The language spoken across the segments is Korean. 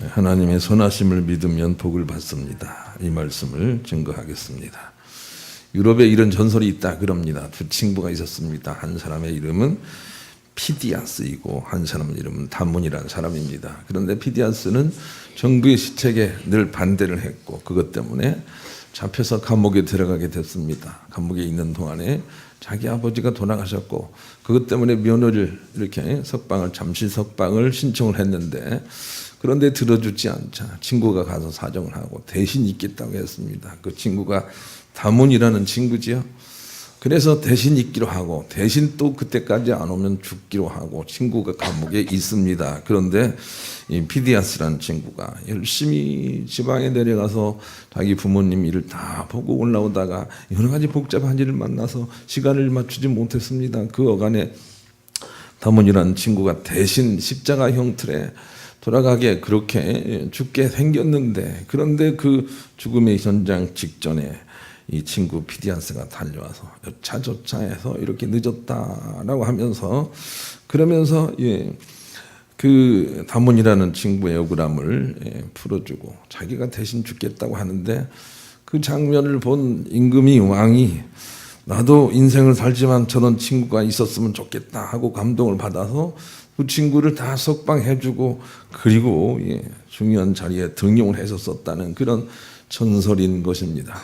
하나님의 선하심을 믿으면 복을 받습니다. 이 말씀을 증거하겠습니다. 유럽에 이런 전설이 있다 그럽니다. 두 친구가 있었습니다. 한 사람의 이름은 피디아스이고 한 사람 이름은 다몬이라는 사람입니다. 그런데 피디아스는 정부의 시책에 늘 반대를 했고 그것 때문에 잡혀서 감옥에 들어가게 됐습니다. 감옥에 있는 동안에 자기 아버지가 돌아가셨고 그것 때문에 면허를 이렇게 잠시 석방을 신청을 했는데 그런데 들어주지 않자 친구가 가서 사정을 하고 대신 있겠다고 했습니다. 그 친구가 다몬이라는 친구지요. 그래서 대신 있기로 하고 대신 또 그때까지 안 오면 죽기로 하고 친구가 감옥에 있습니다. 그런데 이 피디아스라는 친구가 열심히 지방에 내려가서 자기 부모님 일을 다 보고 올라오다가 여러 가지 복잡한 일을 만나서 시간을 맞추지 못했습니다. 그 어간에 다몬이라는 친구가 대신 십자가 형틀에 돌아가게 그렇게 죽게 생겼는데 그런데 그 죽음의 현장 직전에 이 친구 피디아스가 달려와서 여차저차해서 이렇게 늦었다라고 하면서 그러면서 그 다몬이라는 친구의 억울함을 풀어주고 자기가 대신 죽겠다고 하는데 그 장면을 본 임금이 왕이 나도 인생을 살지만 저런 친구가 있었으면 좋겠다 하고 감동을 받아서 그 친구를 다 석방해주고 그리고 중요한 자리에 등용을 했었다는 그런 전설인 것입니다.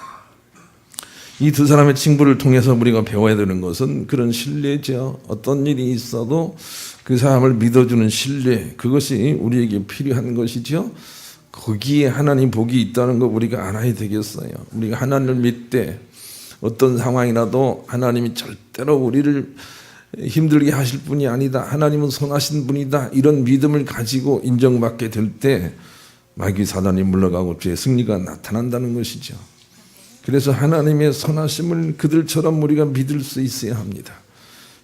이 두 사람의 친구를 통해서 우리가 배워야 되는 것은 그런 신뢰죠. 어떤 일이 있어도 그 사람을 믿어주는 신뢰, 그것이 우리에게 필요한 것이죠. 거기에 하나님 복이 있다는 거 우리가 알아야 되겠어요. 우리가 하나님을 믿되 어떤 상황이라도 하나님이 절대로 우리를 힘들게 하실 분이 아니다. 하나님은 선하신 분이다. 이런 믿음을 가지고 인정받게 될 때 마귀 사단이 물러가고 주의 승리가 나타난다는 것이죠. 그래서 하나님의 선하심을 그들처럼 우리가 믿을 수 있어야 합니다.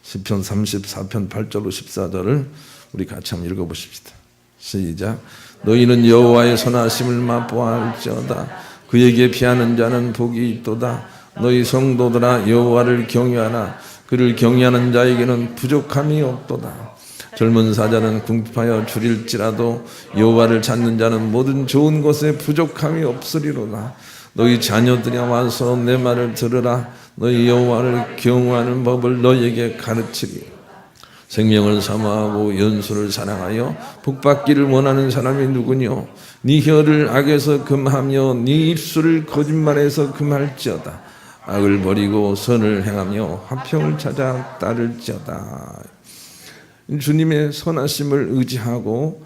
시편 34편 8절로 14절을 우리 같이 한번 읽어보십시다. 시작. 너희는 여호와의 선하심을 맛보아할지어다. 그에게 피하는 자는 복이 있도다. 너희 성도들아 여호와를 경외하라. 그를 경외하는 자에게는 부족함이 없도다. 젊은 사자는 궁핍하여 줄일지라도 여호와를 찾는 자는 모든 좋은 것에 부족함이 없으리로다. 너희 자녀들이 와서 내 말을 들으라. 너희 여호와를 경외하는 법을 너희에게 가르치리. 생명을 사모하고 연수를 사랑하여 복받기를 원하는 사람이 누구뇨? 네 혀를 악에서 금하며 네 입술을 거짓말에서 금할지어다. 악을 버리고 선을 행하며 화평을 찾아 따를지어다. 주님의 선하심을 의지하고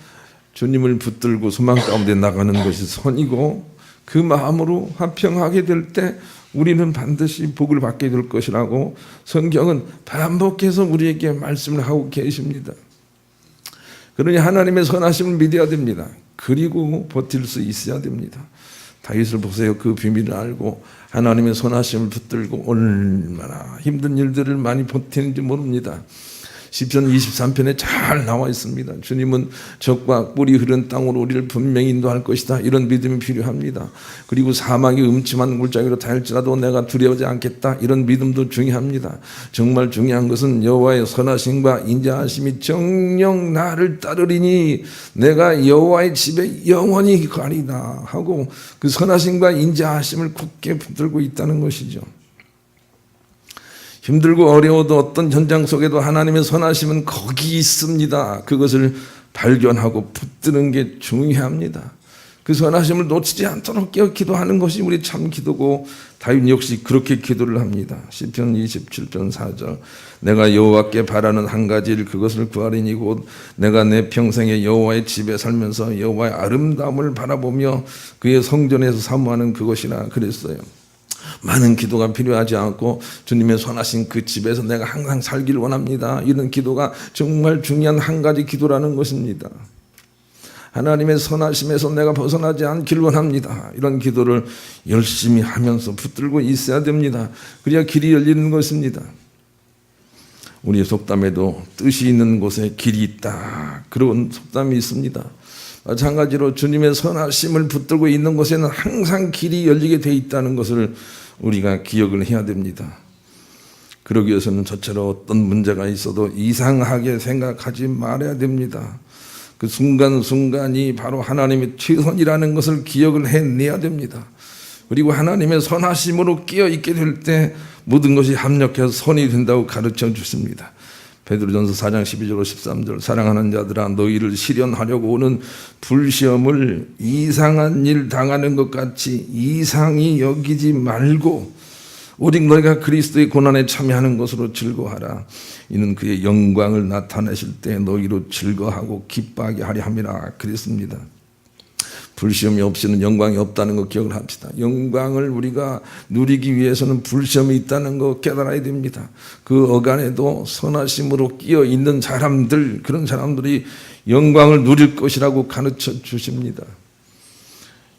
주님을 붙들고 소망 가운데 나가는 것이 선이고 그 마음으로 화평하게 될 때 우리는 반드시 복을 받게 될 것이라고 성경은 반복해서 우리에게 말씀을 하고 계십니다. 그러니 하나님의 선하심을 믿어야 됩니다. 그리고 버틸 수 있어야 됩니다. 다윗을 보세요. 그 비밀을 알고 하나님의 선하심을 붙들고 얼마나 힘든 일들을 많이 버티는지 모릅니다. 시편 23편에 잘 나와 있습니다. 주님은 적과 꿀이 흐른 땅으로 우리를 분명히 인도할 것이다. 이런 믿음이 필요합니다. 그리고 사막이 음침한 골짜기로 닿을지라도 내가 두려워하지 않겠다. 이런 믿음도 중요합니다. 정말 중요한 것은 여호와의 선하심과 인자하심이 정녕 나를 따르리니 내가 여호와의 집에 영원히 가리다 하고 그 선하심과 인자하심을 굳게 붙들고 있다는 것이죠. 힘들고 어려워도 어떤 현장 속에도 하나님의 선하심은 거기 있습니다. 그것을 발견하고 붙드는 게 중요합니다. 그 선하심을 놓치지 않도록 기도하는 것이 우리 참 기도고 다윗 역시 그렇게 기도를 합니다. 시편 27편 4절 내가 여호와께 바라는 한 가지 일 그것을 구하리니 곧 내가 내 평생에 여호와의 집에 살면서 여호와의 아름다움을 바라보며 그의 성전에서 사모하는 그것이라 그랬어요. 많은 기도가 필요하지 않고 주님의 선하신 그 집에서 내가 항상 살기를 원합니다. 이런 기도가 정말 중요한 한 가지 기도라는 것입니다. 하나님의 선하심에서 내가 벗어나지 않기를 원합니다. 이런 기도를 열심히 하면서 붙들고 있어야 됩니다. 그래야 길이 열리는 것입니다. 우리의 속담에도 뜻이 있는 곳에 길이 있다. 그런 속담이 있습니다. 마찬가지로 주님의 선하심을 붙들고 있는 곳에는 항상 길이 열리게 돼 있다는 것을 우리가 기억을 해야 됩니다. 그러기 위해서는 저처럼 어떤 문제가 있어도 이상하게 생각하지 말아야 됩니다. 그 순간순간이 바로 하나님의 최선이라는 것을 기억을 해내야 됩니다. 그리고 하나님의 선하심으로 끼어 있게 될 때 모든 것이 합력해서 선이 된다고 가르쳐 주십니다. 베드로전서 4장 12절 13절 사랑하는 자들아 너희를 시련하려고 오는 불시험을 이상한 일 당하는 것 같이 이상히 여기지 말고 오직 너희가 그리스도의 고난에 참여하는 것으로 즐거워하라. 이는 그의 영광을 나타내실 때 너희로 즐거워하고 기뻐하게 하려 함이라 그랬습니다. 불시험이 없이는 영광이 없다는 거 기억을 합시다. 영광을 우리가 누리기 위해서는 불시험이 있다는 거 깨달아야 됩니다. 그 어간에도 선하심으로 끼어 있는 사람들, 그런 사람들이 영광을 누릴 것이라고 가르쳐 주십니다.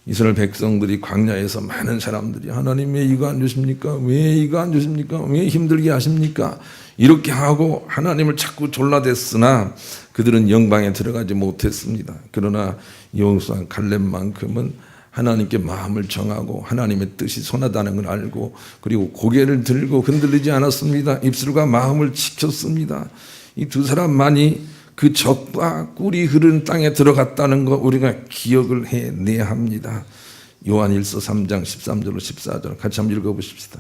이스라엘 백성들이 광야에서 많은 사람들이 하나님 왜 이거 안 주십니까? 왜 이거 안 주십니까? 왜 힘들게 하십니까? 이렇게 하고 하나님을 자꾸 졸라댔으나 그들은 영광에 들어가지 못했습니다. 그러나 여호수아 갈렙만큼은 하나님께 마음을 정하고 하나님의 뜻이 선하다는 걸 알고 그리고 고개를 들고 흔들리지 않았습니다. 입술과 마음을 지켰습니다. 이 두 사람만이 그 적과 꿀이 흐르는 땅에 들어갔다는 거 우리가 기억을 해내야 합니다. 요한일서 3장 13절로 14절 같이 한번 읽어보십시다.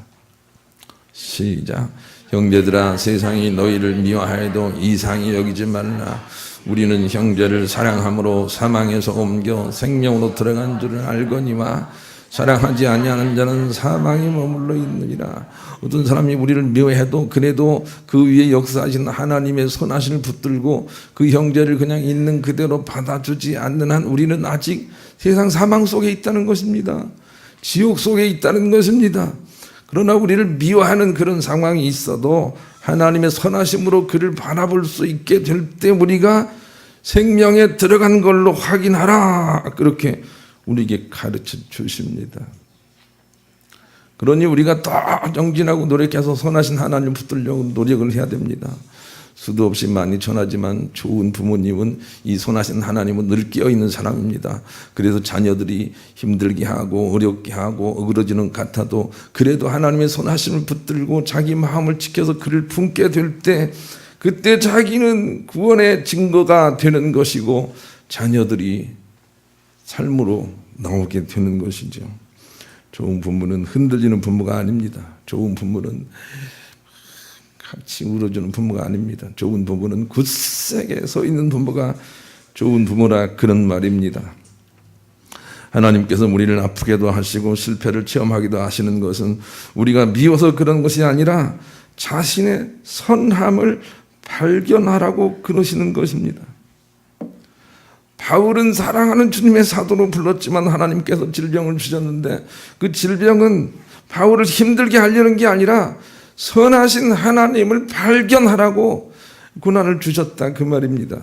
시작. 형제들아 세상이 너희를 미워하여도 이상히 여기지 말라. 우리는 형제를 사랑함으로 사망에서 옮겨 생명으로 들어간 줄을 알거니와 사랑하지 아니하는 자는 사망에 머물러 있느니라. 어떤 사람이 우리를 미워해도 그래도 그 위에 역사하신 하나님의 선하심을 붙들고 그 형제를 그냥 있는 그대로 받아주지 않는 한 우리는 아직 세상 사망 속에 있다는 것입니다. 지옥 속에 있다는 것입니다. 그러나 우리를 미워하는 그런 상황이 있어도 하나님의 선하심으로 그를 바라볼 수 있게 될 때 우리가 생명에 들어간 걸로 확인하라. 그렇게 우리에게 가르쳐 주십니다. 그러니 우리가 더 정진하고 노력해서 선하신 하나님을 붙들려고 노력을 해야 됩니다. 수도 없이 많이 전하지만 좋은 부모님은 이 선하신 하나님은 늘 깨어있는 사람입니다. 그래서 자녀들이 힘들게 하고 어렵게 하고 어그러지는 것 같아도 그래도 하나님의 선하심을 붙들고 자기 마음을 지켜서 그를 품게 될 때 그때 자기는 구원의 증거가 되는 것이고 자녀들이 삶으로 나오게 되는 것이죠. 좋은 부모는 흔들리는 부모가 아닙니다. 좋은 부모는 같이 울어주는 부모가 아닙니다. 좋은 부모는 굳세게 서 있는 부모가 좋은 부모라 그런 말입니다. 하나님께서 우리를 아프게도 하시고 실패를 체험하기도 하시는 것은 우리가 미워서 그런 것이 아니라 자신의 선함을 발견하라고 그러시는 것입니다. 바울은 사랑하는 주님의 사도로 불렀지만 하나님께서 질병을 주셨는데 그 질병은 바울을 힘들게 하려는 게 아니라 선하신 하나님을 발견하라고 고난을 주셨다 그 말입니다.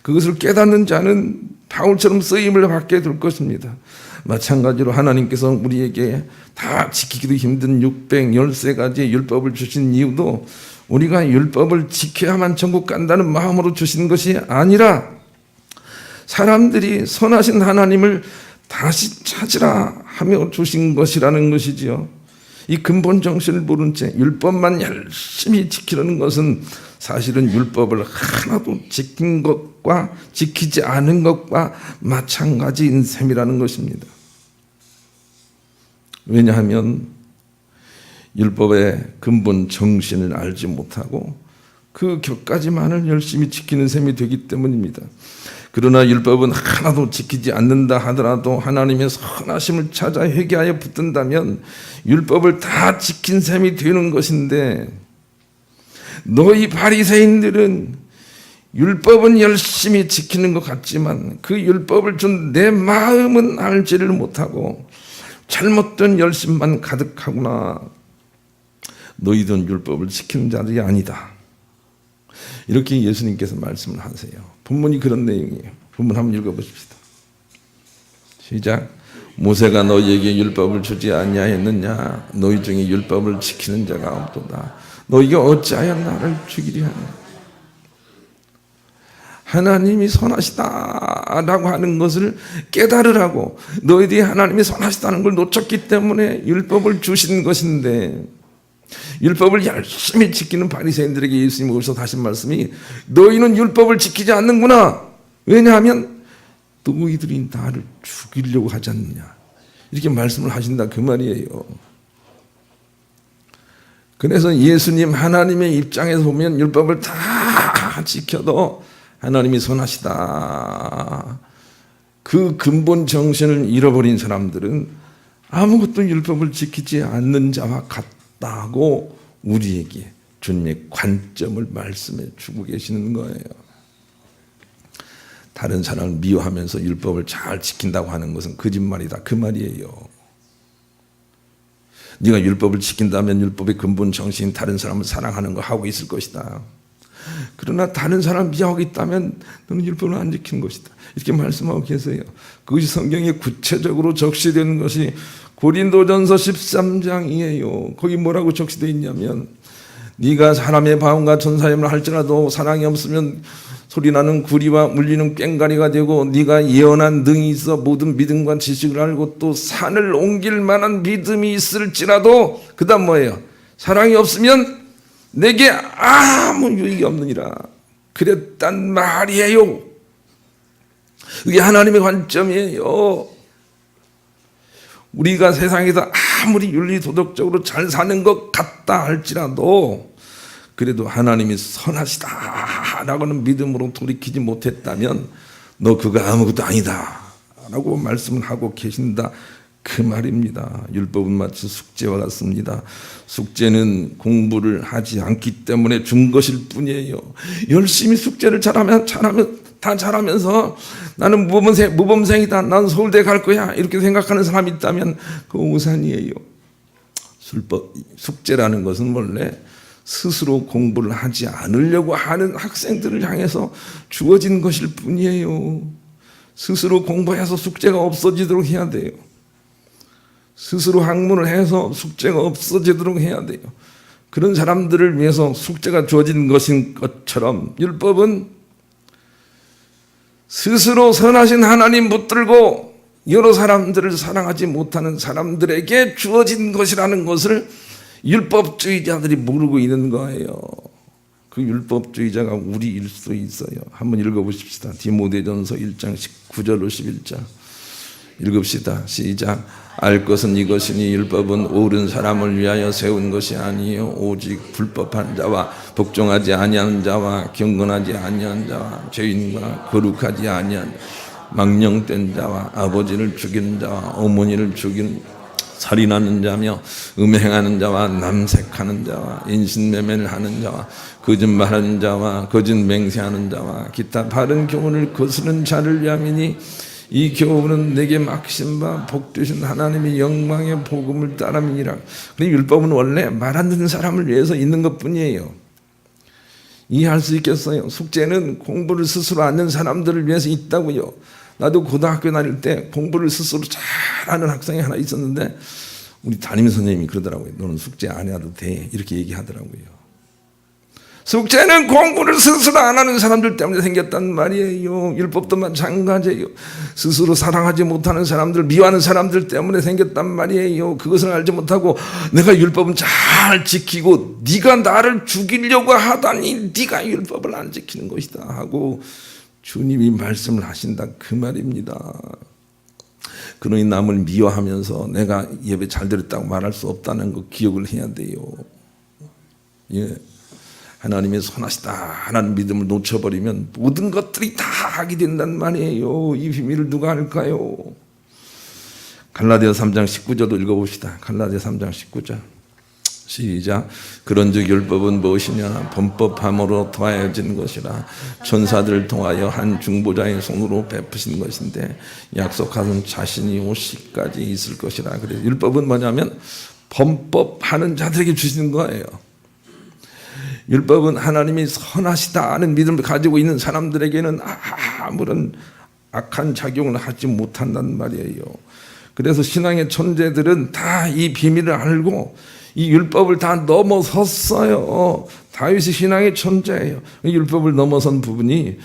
그것을 깨닫는 자는 바울처럼 쓰임을 받게 될 것입니다. 마찬가지로 하나님께서 우리에게 다 지키기도 힘든 613가지의 율법을 주신 이유도 우리가 율법을 지켜야만 천국 간다는 마음으로 주신 것이 아니라 사람들이 선하신 하나님을 다시 찾으라 하며 주신 것이라는 것이지요. 이 근본 정신을 모른 채 율법만 열심히 지키려는 것은 사실은 율법을 하나도 지킨 것과 지키지 않은 것과 마찬가지인 셈이라는 것입니다. 왜냐하면 율법의 근본 정신을 알지 못하고 그 격까지만을 열심히 지키는 셈이 되기 때문입니다. 그러나 율법은 하나도 지키지 않는다 하더라도 하나님의 선하심을 찾아 회개하여 붙든다면 율법을 다 지킨 셈이 되는 것인데 너희 바리새인들은 율법은 열심히 지키는 것 같지만 그 율법을 준 내 마음은 알지를 못하고 잘못된 열심만 가득하구나. 너희들은 율법을 지키는 자들이 아니다. 이렇게 예수님께서 말씀을 하세요. 본문이 그런 내용이에요. 본문 한번 읽어보십시다. 시작. 모세가 너희에게 율법을 주지 아니하였느냐? 너희 중에 율법을 지키는 자가 없도다. 너희가 어찌하여 나를 죽이려 하냐? 하나님이 선하시다라고 하는 것을 깨달으라고 너희들이 하나님이 선하시다는 걸 놓쳤기 때문에 율법을 주신 것인데 율법을 열심히 지키는 바리새인들에게 예수님이 오셔서 하신 말씀이 너희는 율법을 지키지 않는구나. 왜냐하면 너희들이 나를 죽이려고 하지 않느냐, 이렇게 말씀을 하신다 그 말이에요. 그래서 예수님 하나님의 입장에서 보면 율법을 다 지켜도 하나님이 선하시다, 그 근본 정신을 잃어버린 사람들은 아무것도 율법을 지키지 않는 자와 같다고 우리에게 주님의 관점을 말씀해 주고 계시는 거예요. 다른 사람을 미워하면서 율법을 잘 지킨다고 하는 것은 거짓말이다 그 말이에요. 네가 율법을 지킨다면 율법의 근본 정신인 다른 사람을 사랑하는 거 하고 있을 것이다. 그러나 다른 사람 미워하고 있다면 너는 율법을 안 지키는 것이다, 이렇게 말씀하고 계세요. 그것이 성경에 구체적으로 적시되는 것이 고린도전서 13장이에요. 거기 뭐라고 적시되어 있냐면, 네가 사람의 방언과 천사임을 할지라도 사랑이 없으면 소리나는 구리와 울리는 꽹과리가 되고, 네가 예언한 능이 있어 모든 믿음과 지식을 알고 또 산을 옮길 만한 믿음이 있을지라도, 그 다음 뭐예요? 사랑이 없으면 내게 아무 유익이 없느니라, 그랬단 말이에요. 이게 하나님의 관점이에요. 우리가 세상에서 아무리 윤리도덕적으로 잘 사는 것 같다 할지라도 그래도 하나님이 선하시다라고는 믿음으로 돌이키지 못했다면 너 그거 아무것도 아니다 라고 말씀을 하고 계신다 그 말입니다. 율법은 마치 숙제와 같습니다. 숙제는 공부를 하지 않기 때문에 준 것일 뿐이에요. 열심히 숙제를 다 잘하면서 나는 모범생이다, 난 서울대 갈 거야, 이렇게 생각하는 사람이 있다면 그거 오산이에요. 숙제라는 것은 원래 스스로 공부를 하지 않으려고 하는 학생들을 향해서 주어진 것일 뿐이에요. 스스로 공부해서 숙제가 없어지도록 해야 돼요. 스스로 학문을 해서 숙제가 없어지도록 해야 돼요. 그런 사람들을 위해서 숙제가 주어진 것인 것처럼 율법은 스스로 선하신 하나님 붙들고 여러 사람들을 사랑하지 못하는 사람들에게 주어진 것이라는 것을 율법주의자들이 모르고 있는 거예요. 그 율법주의자가 우리일 수 있어요. 한번 읽어보십시다. 디모데전서 1장 19절로 11절 읽읍시다. 시작. 알 것은 이것이니 율법은 옳은 사람을 위하여 세운 것이 아니요 오직 불법한 자와 복종하지 아니하는 자와 경건하지 아니한 자와 죄인과 거룩하지 아니한 망령된 자와 아버지를 죽이는 자와 어머니를 죽이는 살인하는 자며 음행하는 자와 남색하는 자와 인신매매를 하는 자와 거짓말하는 자와 거짓 맹세하는 자와 기타 바른 교훈을 거스르는 자를 위함이니 이 교훈은 내게 맡기신 바 복되신 하나님의 영광의 복음을 따름이니라. 율법은 원래 말 안 듣는 사람을 위해서 있는 것뿐이에요. 이해할 수 있겠어요? 숙제는 공부를 스스로 하는 사람들을 위해서 있다고요. 나도 고등학교 다닐 때 공부를 스스로 잘하는 학생이 하나 있었는데 우리 담임선생님이 그러더라고요. 너는 숙제 안 해도 돼, 이렇게 얘기하더라고요. 숙제는 공부를 스스로 안 하는 사람들 때문에 생겼단 말이에요. 율법도 마찬가지예요. 스스로 사랑하지 못하는 사람들, 미워하는 사람들 때문에 생겼단 말이에요. 그것을 알지 못하고 내가 율법은 잘 지키고 네가 나를 죽이려고 하다니 네가 율법을 안 지키는 것이다 하고 주님이 말씀을 하신다 그 말입니다. 그러니 남을 미워하면서 내가 예배 잘 드렸다고 말할 수 없다는 거 기억을 해야 돼요. 예. 하나님의 선하시다라는 믿음을 놓쳐버리면 모든 것들이 다 하게 된단 말이에요. 이 비밀을 누가 알까요? 갈라디아 3장 19절도 읽어봅시다. 갈라디아 3장 19절 시작. 그런즉 율법은 무엇이냐? 범법함으로 더하여진 것이라 천사들을 통하여 한 중보자의 손으로 베푸신 것인데 약속하신 자신이 오시까지 있을 것이라. 그래서 율법은 뭐냐면 범법하는 자들에게 주시는 거예요. 율법은 하나님이 선하시다는 믿음을 가지고 있는 사람들에게는 아무런 악한 작용을 하지 못한단 말이에요. 그래서 신앙의 천재들은 다 이 비밀을 알고 이 율법을 다 넘어섰어요. 다윗이 신앙의 천재예요. 율법을 넘어선 부분이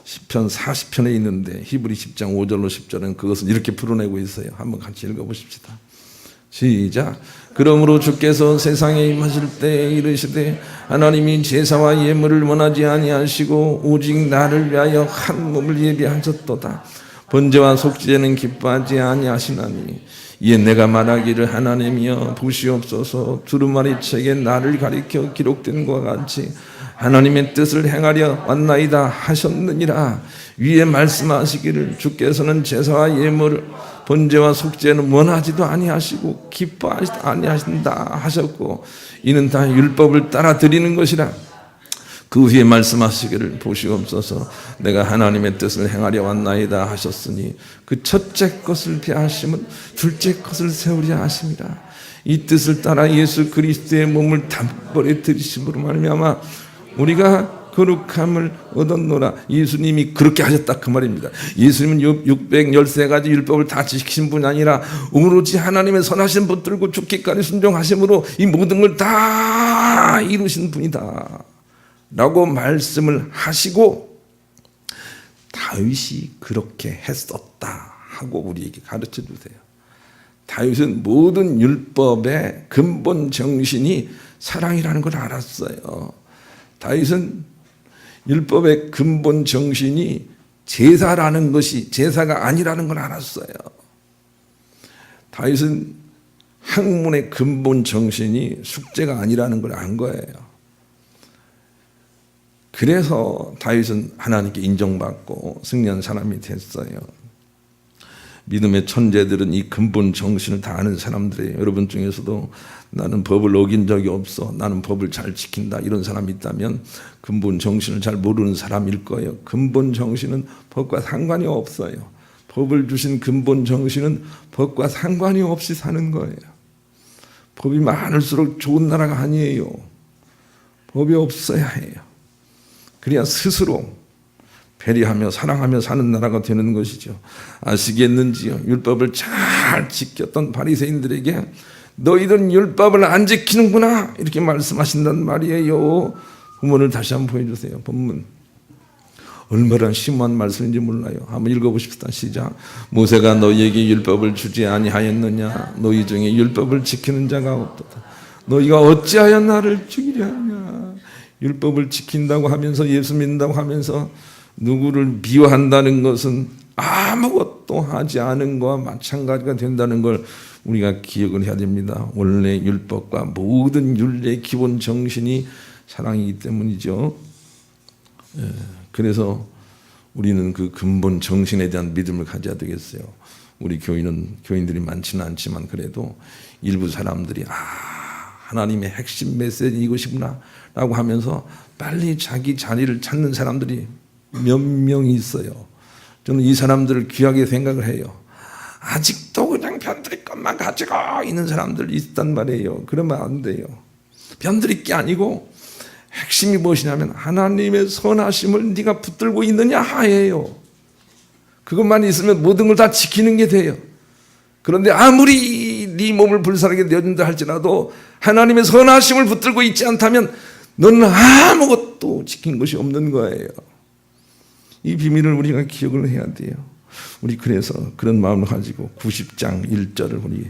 시편 40편에 있는데 히브리 10장 5절로 10절은 그것을 이렇게 풀어내고 있어요. 한번 같이 읽어보십시다. 시작. 그러므로 주께서 세상에 임하실 때 이르시되 하나님이 제사와 예물을 원하지 아니하시고 오직 나를 위하여 한 몸을 예비하셨도다. 번제와 속죄는 기뻐하지 아니하시나니 이에 내가 말하기를 하나님이여 보시옵소서 두루마리 책에 나를 가리켜 기록된 것과 같이 하나님의 뜻을 행하려 왔나이다 하셨느니라. 위에 말씀하시기를 주께서는 제사와 예물을 번제와 속죄는 원하지도 아니하시고 기뻐하지 아니하신다 하셨고 이는 다 율법을 따라 드리는 것이라. 그 후에 말씀하시기를 보시옵소서 내가 하나님의 뜻을 행하려 왔나이다 하셨으니 그 첫째 것을 폐하심은 둘째 것을 세우려 하심이라. 이 뜻을 따라 예수 그리스도의 몸을 단번에 들이심으로 말미암아 우리가 거룩함을 얻었노라. 예수님이 그렇게 하셨다 그 말입니다. 예수님은 613가지 율법을 다 지키신 분이 아니라 오로지 하나님의 선하신 붙들고 죽기까지 순종하심으로 이 모든 걸 다 이루신 분이다 라고 말씀을 하시고 다윗이 그렇게 했었다 하고 우리에게 가르쳐 주세요. 다윗은 모든 율법의 근본 정신이 사랑이라는 걸 알았어요. 다윗은 율법의 근본 정신이 제사라는 것이 제사가 아니라는 걸 알았어요. 다윗은 학문의 근본 정신이 숙제가 아니라는 걸 안 거예요. 그래서 다윗은 하나님께 인정받고 승리한 사람이 됐어요. 믿음의 천재들은 이 근본 정신을 다 아는 사람들이에요. 여러분 중에서도 나는 법을 어긴 적이 없어, 나는 법을 잘 지킨다 이런 사람이 있다면 근본 정신을 잘 모르는 사람일 거예요. 근본 정신은 법과 상관이 없어요. 법을 주신 근본 정신은 법과 상관이 없이 사는 거예요. 법이 많을수록 좋은 나라가 아니에요. 법이 없어야 해요. 그래야 스스로 배려하며 사랑하며 사는 나라가 되는 것이죠. 아시겠는지요? 율법을 잘 지켰던 바리새인들에게 너희들은 율법을 안 지키는구나 이렇게 말씀하신단 말이에요. 본문을 다시 한번 보여주세요. 본문 얼마나 심오한 말씀인지 몰라요. 한번 읽어보십시다. 시작. 모세가 너희에게 율법을 주지 아니하였느냐? 너희 중에 율법을 지키는 자가 없도다. 너희가 어찌하여 나를 죽이려 하냐? 율법을 지킨다고 하면서 예수 믿는다고 하면서 누구를 미워한다는 것은 아무것도 하지 않은 것과 마찬가지가 된다는 걸 우리가 기억을 해야 됩니다. 원래 율법과 모든 율례의 기본 정신이 사랑이기 때문이죠. 그래서 우리는 그 근본 정신에 대한 믿음을 가져야 되겠어요. 우리 교인들이 많지는 않지만 그래도 일부 사람들이 하나님의 핵심 메시지 이것이구나 라고 하면서 빨리 자기 자리를 찾는 사람들이 몇 명이 있어요. 저는 이 사람들을 귀하게 생각을 해요. 아직도 그냥 변드릴 것만 가지고 있는 사람들 있단 말이에요. 그러면 안 돼요. 변드릴 게 아니고 핵심이 무엇이냐면 하나님의 선하심을 네가 붙들고 있느냐 하예요. 그것만 있으면 모든 걸 다 지키는 게 돼요. 그런데 아무리 네 몸을 불사르게 내어준다 할지라도 하나님의 선하심을 붙들고 있지 않다면 너는 아무것도 지킨 것이 없는 거예요. 이 비밀을 우리가 기억을 해야 돼요. 우리 그래서 그런 마음을 가지고 90장 1절을 우리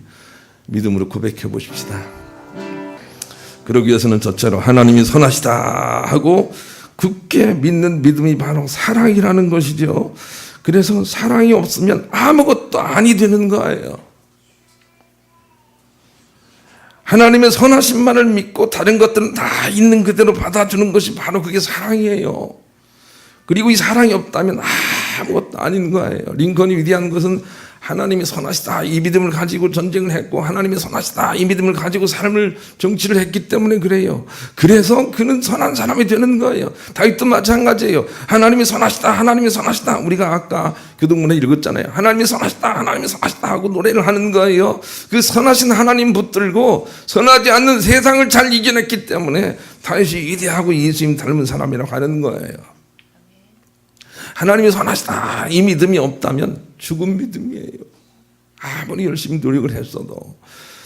믿음으로 고백해 보십시다. 그러기 위해서는 저처럼 하나님이 선하시다 하고 굳게 믿는 믿음이 바로 사랑이라는 것이죠. 그래서 사랑이 없으면 아무것도 아니 되는 거예요. 하나님의 선하심만을 믿고 다른 것들은 다 있는 그대로 받아주는 것이 바로 그게 사랑이에요. 그리고 이 사랑이 없다면 아무것도 아닌 거예요. 링컨이 위대한 것은 하나님이 선하시다 이 믿음을 가지고 전쟁을 했고 하나님이 선하시다 이 믿음을 가지고 삶을 정치를 했기 때문에 그래요. 그래서 그는 선한 사람이 되는 거예요. 다윗도 마찬가지예요. 하나님이 선하시다 하나님이 선하시다. 우리가 아까 교동문에 읽었잖아요. 하나님이 선하시다 하나님이 선하시다 하고 노래를 하는 거예요. 그 선하신 하나님 붙들고 선하지 않는 세상을 잘 이겨냈기 때문에 다윗이 위대하고 예수님 닮은 사람이라고 하는 거예요. 하나님이 선하시다 이 믿음이 없다면 죽은 믿음이에요. 아무리 열심히 노력을 했어도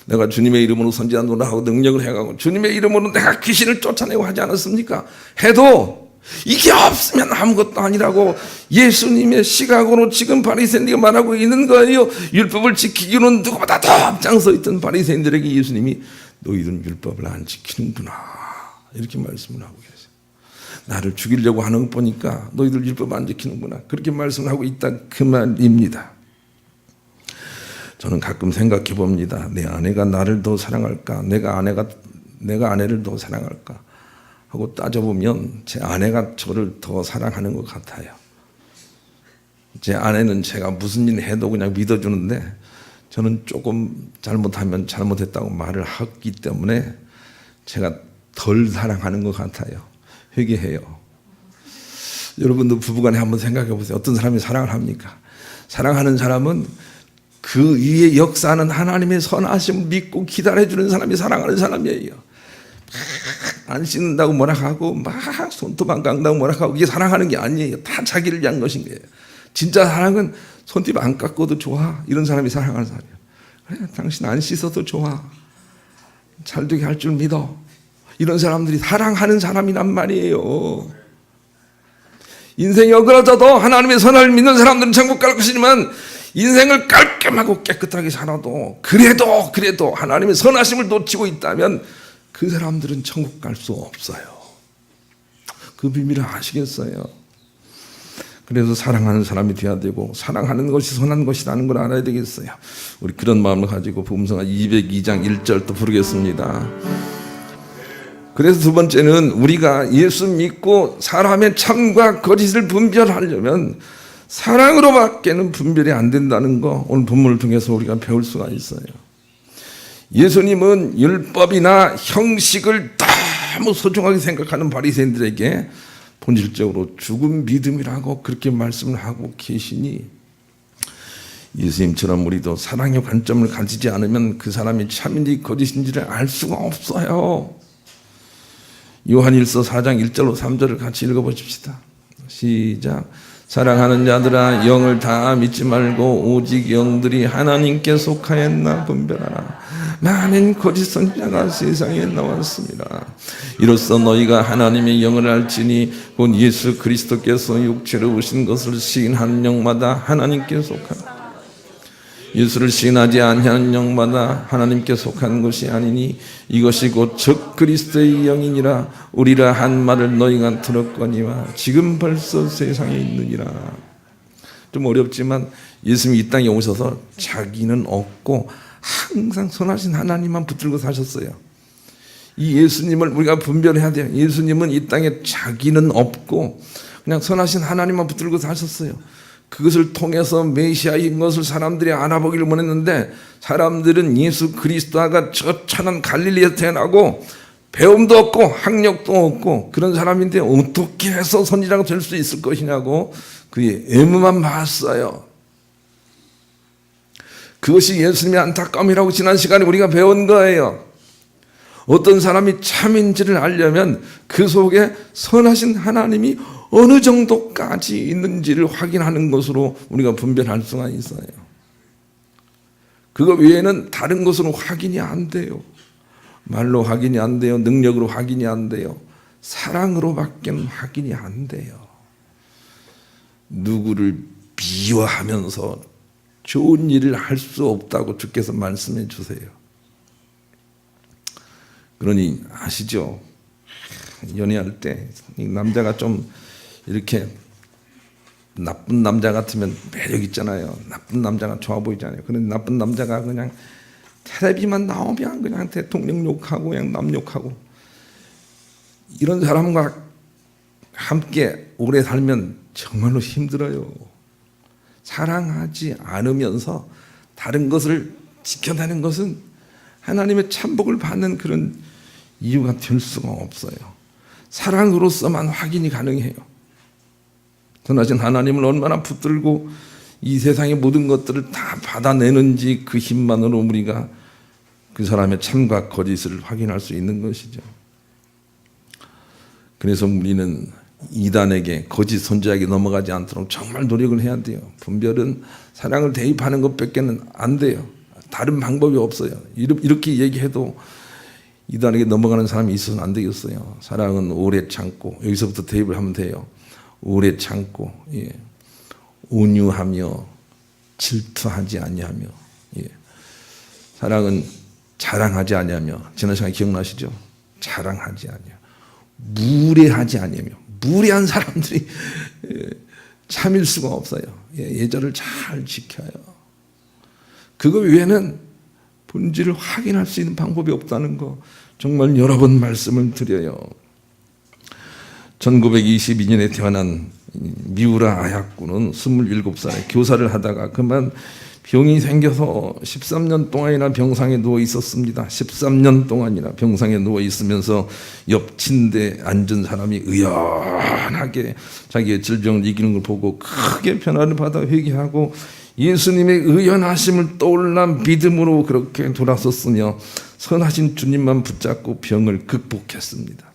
내가 주님의 이름으로 선지자 노릇하고 능력을 해가고 주님의 이름으로 내가 귀신을 쫓아내고 하지 않았습니까? 해도 이게 없으면 아무것도 아니라고 예수님의 시각으로 지금 바리새인들이 말하고 있는 거예요. 율법을 지키기로는 누구보다 더 앞장서 있던 바리새인들에게 예수님이 너희들은 율법을 안 지키는구나 이렇게 말씀을 하고 계세요. 나를 죽이려고 하는 거 보니까 너희들 율법 안 지키는구나 그렇게 말씀을 하고 있다 그 말입니다. 저는 가끔 생각해 봅니다. 내 아내가 나를 더 사랑할까? 내가 아내를 더 사랑할까? 하고 따져보면 제 아내가 저를 더 사랑하는 것 같아요. 제 아내는 제가 무슨 일 해도 그냥 믿어주는데 저는 조금 잘못하면 잘못했다고 말을 하기 때문에 제가 덜 사랑하는 것 같아요. 회개해요. 여러분도 부부간에 한번 생각해 보세요. 어떤 사람이 사랑을 합니까? 사랑하는 사람은 그 위에 역사하는 하나님의 선하심을 믿고 기다려주는 사람이 사랑하는 사람이에요. 안 씻는다고 뭐라 하고 막 손톱 안 깎는다고 뭐라 하고 이게 사랑하는 게 아니에요. 다 자기를 위한 것인 거예요. 진짜 사랑은 손톱 안 깎아도 좋아. 이런 사람이 사랑하는 사람이에요. 그래, 당신 안 씻어도 좋아. 잘 되게 할 줄 믿어. 이런 사람들이 사랑하는 사람이란 말이에요. 인생이 어그러져도 하나님의 선을 믿는 사람들은 천국 갈 것이지만 인생을 깔끔하고 깨끗하게 살아도 그래도 하나님의 선하심을 놓치고 있다면 그 사람들은 천국 갈 수 없어요. 그 비밀을 아시겠어요? 그래서 사랑하는 사람이 되어야 되고 사랑하는 것이 선한 것이라는 걸 알아야 되겠어요. 우리 그런 마음을 가지고 복음성가 202장 1절도 부르겠습니다. 그래서 두 번째는 우리가 예수 믿고 사람의 참과 거짓을 분별하려면 사랑으로밖에는 분별이 안 된다는 거 오늘 본문을 통해서 우리가 배울 수가 있어요. 예수님은 율법이나 형식을 너무 소중하게 생각하는 바리새인들에게 본질적으로 죽은 믿음이라고 그렇게 말씀을 하고 계시니 예수님처럼 우리도 사랑의 관점을 가지지 않으면 그 사람이 참인지 거짓인지를 알 수가 없어요. 요한일서 4장 1절로 3절을 같이 읽어보십시다. 시작. 사랑하는 자들아 영을 다 믿지 말고 오직 영들이 하나님께 속하였나 분별하라. 많은 거짓 선지자가 세상에 나왔습니다. 이로써 너희가 하나님의 영을 알지니 곧 예수 그리스도께서 육체로 오신 것을 시인하는 영마다 하나님께 속하라. 예수를 시인하지 아니하는 영마다 하나님께 속한 것이 아니니 이것이 곧 적 그리스도의 영이니라. 우리라 한 말을 너희가 들었거니와 지금 벌써 세상에 있느니라. 좀 어렵지만 예수님이 이 땅에 오셔서 자기는 없고 항상 선하신 하나님만 붙들고 사셨어요. 이 예수님을 우리가 분별해야 돼요. 예수님은 이 땅에 자기는 없고 그냥 선하신 하나님만 붙들고 사셨어요. 그것을 통해서 메시아인 것을 사람들이 알아보기를 원했는데 사람들은 예수 그리스도가 저천한 갈릴리에서 태어나고 배움도 없고 학력도 없고 그런 사람인데 어떻게 해서 선지자가 될 수 있을 것이냐고 그의 애무만 봤어요. 그것이 예수님의 안타까움이라고 지난 시간에 우리가 배운 거예요. 어떤 사람이 참인지를 알려면 그 속에 선하신 하나님이 어느 정도까지 있는지를 확인하는 것으로 우리가 분별할 수가 있어요. 그거 외에는 다른 것으로 확인이 안 돼요. 말로 확인이 안 돼요. 능력으로 확인이 안 돼요. 사랑으로밖에 확인이 안 돼요. 누구를 미워하면서 좋은 일을 할 수 없다고 주께서 말씀해 주세요. 그러니 아시죠? 연애할 때 남자가 좀 이렇게 나쁜 남자 같으면 매력 있잖아요. 나쁜 남자가 좋아 보이잖아요. 그런데 나쁜 남자가 그냥 텔레비만 나오면 그냥 대통령 욕하고 그냥 남 욕하고 이런 사람과 함께 오래 살면 정말로 힘들어요. 사랑하지 않으면서 다른 것을 지켜내는 것은 하나님의 참복을 받는 그런 이유가 될 수가 없어요. 사랑으로서만 확인이 가능해요. 선하신 하나님을 얼마나 붙들고 이 세상의 모든 것들을 다 받아내는지 그 힘만으로 우리가 그 사람의 참과 거짓을 확인할 수 있는 것이죠. 그래서 우리는 이단에게 거짓 선지자에게 넘어가지 않도록 정말 노력을 해야 돼요. 분별은 사랑을 대입하는 것밖에는 안 돼요. 다른 방법이 없어요. 이렇게 얘기해도 이단에게 넘어가는 사람이 있어서는 안 되겠어요. 사랑은 오래 참고, 여기서부터 대입을 하면 돼요. 오래 참고, 예. 온유하며 질투하지 아니하며, 예. 사랑은 자랑하지 아니하며, 지난 시간에 기억나시죠? 자랑하지 아니하며, 무례하지 아니하며, 무례한 사람들이 참일 수가 없어요. 예절을 잘 지켜요. 그거 외에는 본질을 확인할 수 있는 방법이 없다는 거 정말 여러 번 말씀을 드려요. 1922년에 태어난 미우라 아야쿠는 27살에 교사를 하다가 그만 병이 생겨서 13년 동안이나 병상에 누워 있었습니다. 13년 동안이나 병상에 누워 있으면서 옆 침대에 앉은 사람이 의연하게 자기의 질병을 이기는 걸 보고 크게 변화를 받아 회개하고 예수님의 의연하심을 떠올라 믿음으로 그렇게 돌아섰으며 선하신 주님만 붙잡고 병을 극복했습니다.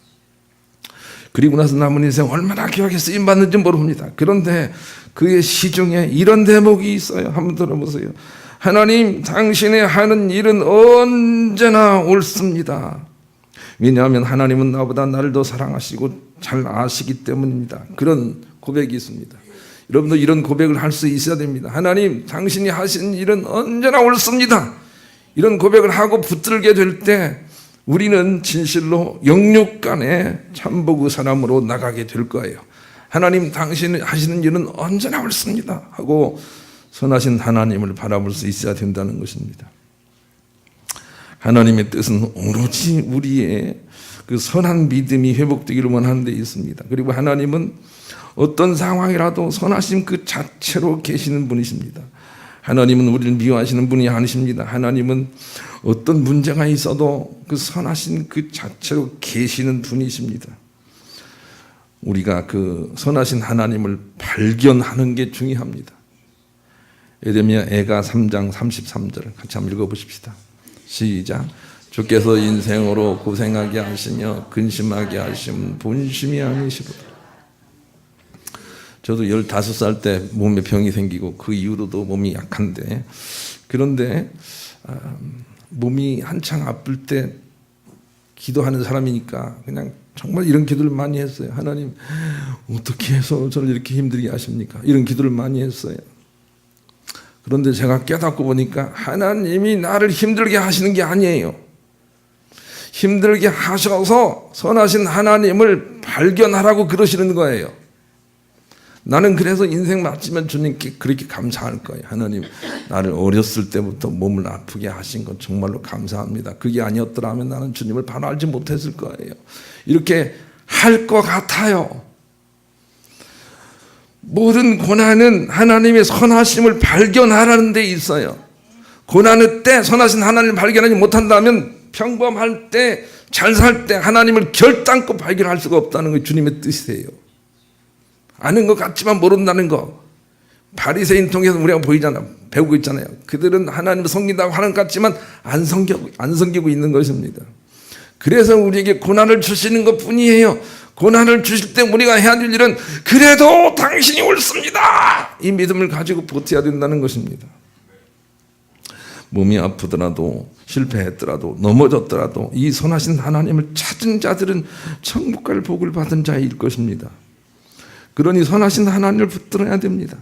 그리고 나서 남은 인생 얼마나 귀하게 쓰임받는지 모릅니다. 그런데 그의 시중에 이런 대목이 있어요. 한번 들어보세요. 하나님, 당신의 하는 일은 언제나 옳습니다. 왜냐하면 하나님은 나보다 나를 더 사랑하시고 잘 아시기 때문입니다. 그런 고백이 있습니다. 여러분도 이런 고백을 할 수 있어야 됩니다. 하나님, 당신이 하신 일은 언제나 옳습니다. 이런 고백을 하고 붙들게 될 때 우리는 진실로 영육간의 참복의 사람으로 나가게 될 거예요. 하나님, 당신이 하시는 일은 언제나 옳습니다 하고 선하신 하나님을 바라볼 수 있어야 된다는 것입니다. 하나님의 뜻은 오로지 우리의 그 선한 믿음이 회복되기를 원하는 데 있습니다. 그리고 하나님은 어떤 상황이라도 선하심 그 자체로 계시는 분이십니다. 하나님은 우리를 미워하시는 분이 아니십니다. 하나님은 어떤 문제가 있어도 그 선하신 그 자체로 계시는 분이십니다. 우리가 그 선하신 하나님을 발견하는 게 중요합니다. 에레미야 애가 3장 33절 같이 한번 읽어보십시다. 시작. 주께서 인생으로 고생하게 하시며 근심하게 하시면 본심이 아니시보다. 저도 15살 때 몸에 병이 생기고 그 이후로도 몸이 약한데, 그런데 몸이 한창 아플 때 기도하는 사람이니까 그냥 정말 이런 기도를 많이 했어요. 하나님, 어떻게 해서 저를 이렇게 힘들게 하십니까? 이런 기도를 많이 했어요. 그런데 제가 깨닫고 보니까 하나님이 나를 힘들게 하시는 게 아니에요. 힘들게 하셔서 선하신 하나님을 발견하라고 그러시는 거예요. 나는 그래서 인생 맞지만 주님께 그렇게 감사할 거예요. 하나님, 나를 어렸을 때부터 몸을 아프게 하신 것 정말로 감사합니다. 그게 아니었더라면 나는 주님을 바로 알지 못했을 거예요. 이렇게 할 것 같아요. 모든 고난은 하나님의 선하심을 발견하라는 데 있어요. 고난의 때 선하신 하나님을 발견하지 못한다면 평범할 때, 잘 살 때 하나님을 결단코 발견할 수가 없다는 게 주님의 뜻이에요. 아는 것 같지만 모른다는 거. 바리새인 통해서 우리가 보이잖아, 배우고 있잖아요. 그들은 하나님을 섬긴다고 하는 것 같지만 안 섬기고 있는 것입니다. 그래서 우리에게 고난을 주시는 것 뿐이에요. 고난을 주실 때 우리가 해야 될 일은 그래도 당신이 옳습니다, 이 믿음을 가지고 버텨야 된다는 것입니다. 몸이 아프더라도 실패했더라도 넘어졌더라도 이 선하신 하나님을 찾은 자들은 천국갈 복을 받은 자일 것입니다. 그러니 선하신 하나님을 붙들어야 됩니다.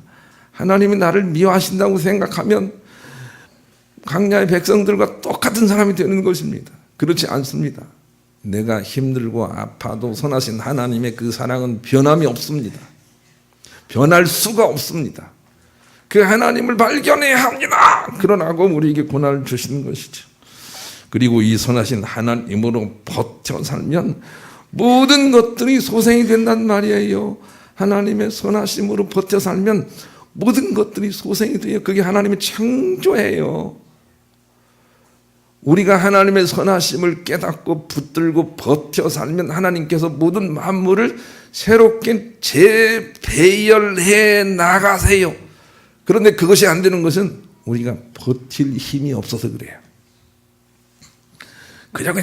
하나님이 나를 미워하신다고 생각하면 광야의 백성들과 똑같은 사람이 되는 것입니다. 그렇지 않습니다. 내가 힘들고 아파도 선하신 하나님의 그 사랑은 변함이 없습니다. 변할 수가 없습니다. 그 하나님을 발견해야 합니다. 그러나고 우리에게 고난을 주시는 것이죠. 그리고 이 선하신 하나님으로 버텨 살면 모든 것들이 소생이 된단 말이에요. 하나님의 선하심으로 버텨 살면 모든 것들이 소생이 돼요. 그게 하나님의 창조예요. 우리가 하나님의 선하심을 깨닫고 붙들고 버텨 살면 하나님께서 모든 만물을 새롭게 재배열해 나가세요. 그런데 그것이 안 되는 것은 우리가 버틸 힘이 없어서 그래요. 그냥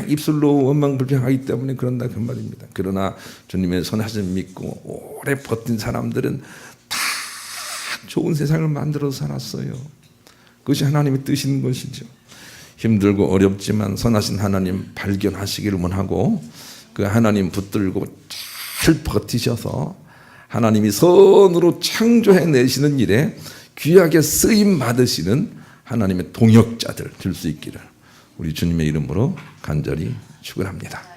입술로 원망불평하기 때문에 그런다 그 말입니다. 그러나 주님의 선하심 믿고 오래 버틴 사람들은 다 좋은 세상을 만들어서 살았어요. 그것이 하나님의 뜻인 것이죠. 힘들고 어렵지만 선하신 하나님 발견하시기를 원하고 그 하나님 붙들고 잘 버티셔서 하나님이 선으로 창조해 내시는 일에 귀하게 쓰임 받으시는 하나님의 동역자들 될 수 있기를 우리 주님의 이름으로 간절히 축원합니다.